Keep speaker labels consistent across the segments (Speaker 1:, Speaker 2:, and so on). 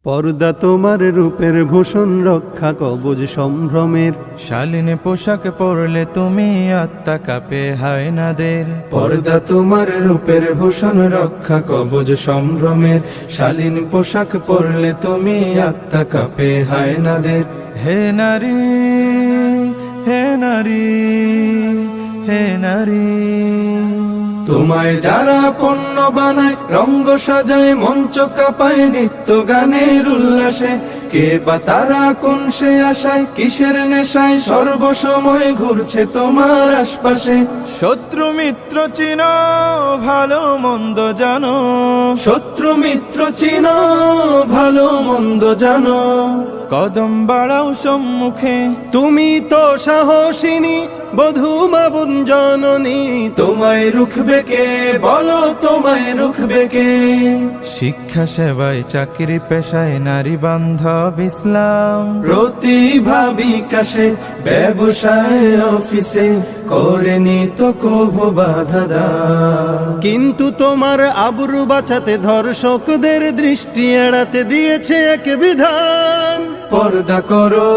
Speaker 1: পর্দা তোমার রূপের ভূষণ, রক্ষা কবচ সম্ভ্রমের।
Speaker 2: শালীন পোশাক পরলে তুমি আত্মা কাঁপে হায়নাদের।
Speaker 1: পর্দা তোমার রূপের ভূষণ, রক্ষা কবচ সম্ভ্রমের। শালীন পোশাক পরলে তুমি আত্মা কাঁপে হায়নাদের।
Speaker 2: হে নারী, হে নারী, হে নারী,
Speaker 1: তোমায় যারা পণ্য বানায়, রঙ্গ সাজায়, মঞ্চ কাঁপায় নিত্য গানের উল্লাসে। কে বা তারা কোন সে আশায়, কিসের নেশায় সর্বসময় ঘুরছে তোমার আশপাশে।
Speaker 2: শত্রু মিত্র চিনো, ভালো মন্দ জানো।
Speaker 1: শত্রু মিত্র চিনো, ভালো মন্দ জানো।
Speaker 2: কদম বাড়াও সম্মুখে,
Speaker 1: তুমি তো সাহসিনী, বধূ মা বোন জননী। তোমায় রুখবে কে, বলো তোমায় রুখবে কে।
Speaker 2: শিক্ষা সেবায় চাকরি পেশায় নারী বান্ধব ইসলাম।
Speaker 1: প্রতিভা বিকাশে ব্যবসায় অফিসে করেনি তো কভু বাধা দা। কিন্তু তোমার আবরু বাঁচাতে ধর্ষকদের দৃষ্টি এড়াতে দিয়েছে এক বিধান। পর্দা করো,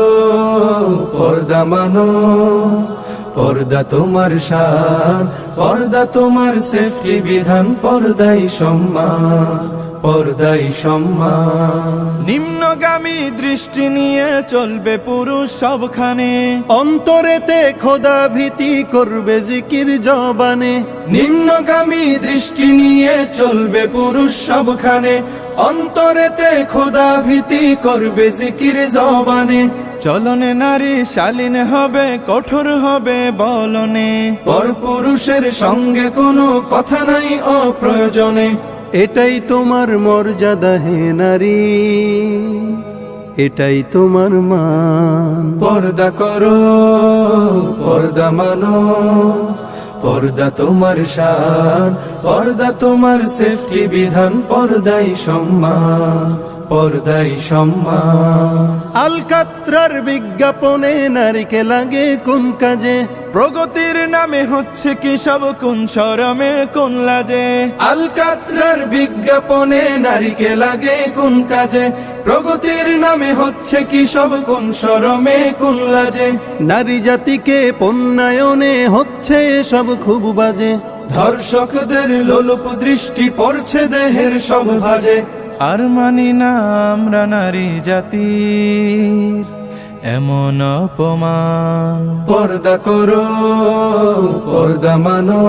Speaker 1: পর্দা মানো, পর্দা তোমার শান, পর্দা তোমার সেফটি বিধান। পর্দাই সম্মান, পর্দাই সম্মান।
Speaker 2: নিম্নগামী দৃষ্টি নিয়ে চলবে পুরুষ সবখানে।
Speaker 1: অন্তরেতে খোদা ভীতি করবে জিকির জবানে। নিম্নগামী দৃষ্টি নিয়ে চলবে পুরুষ সবখানে। অন্তরেতে খোদা ভীতি করবে জিকির জবানে।
Speaker 2: চলনে নারী শালীন হবে, কঠোর হবে বলনে।
Speaker 1: পরপুরুষের সঙ্গে কোনো কথা নাই অপ্রয়োজনে। এটাই তোমার মর্যাদা হে নারী, এটাই তোমার মান। পর্দা করো, পর্দা মানো, পর্দা তোমার শান, পর্দা তোমার সেফটি বিধান। পর্দাই সম্মান, পর্দাই সম্মান। আলকাত্রার বিজ্ঞাপনে নারীকে লাগে কোন কাজে?
Speaker 2: প্রগতির নামে হচ্ছে কি সব কোন শরমে কোন লাজে।
Speaker 1: আলকাত্রার বিজ্ঞাপনে নারীকে লাগে কোন কাজে? প্রগতির নামে হচ্ছে কি সব কোন শরমে কোন লাজে। নারী জাতিকে পণ্যায়নে হচ্ছে সব খুব বাজে। ধর্ষকদের লোলুপ দৃষ্টি পড়ছে দেহের সব ভাজে।
Speaker 2: আর মানি না আমরা নারী জাতির এমন অপমান।
Speaker 1: পর্দা করো, পর্দা মানো,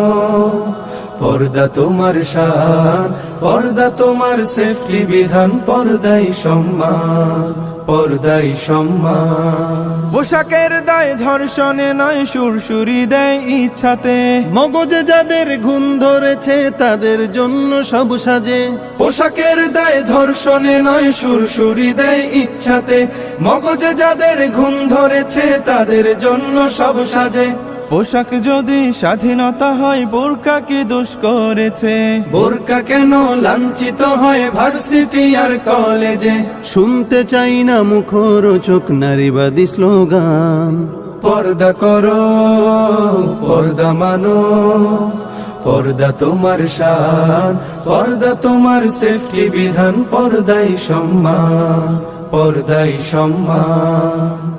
Speaker 1: পর্দা তোমার শান, পর্দা তোমার সেফটি বিধান। পর্দাই সম্মান, পর্দাই সম্মান।
Speaker 2: পোশাকের দায় ধর্ষণে নয়, সুরসুরি দেয় ইচ্ছাতে।
Speaker 1: মগজে যাদের ঘুম ধরেছে তাদের জন্য সব সাজে। পোশাকের দায় ধর্ষণে নয়, সুরসুরি দেয় ইচ্ছাতে। মগজে যাদের ঘুম ধরেছে তাদের জন্য সব সাজে।
Speaker 2: পোশাক যদি স্বাধীনতা হয়, বোরকা কি দোষ করেছে?
Speaker 1: বোরকা কেন লাঞ্ছিত হয় ভার্সিটি আর কলেজে? শুনতে চাই না মুখরোচক নারীবাদী স্লোগান। পর্দা করো, পর্দা মানো, পর্দা তোমার শান, পর্দা তোমার সেফটি বিধান। পর্দাই সম্মান, পর্দাই সম্মান।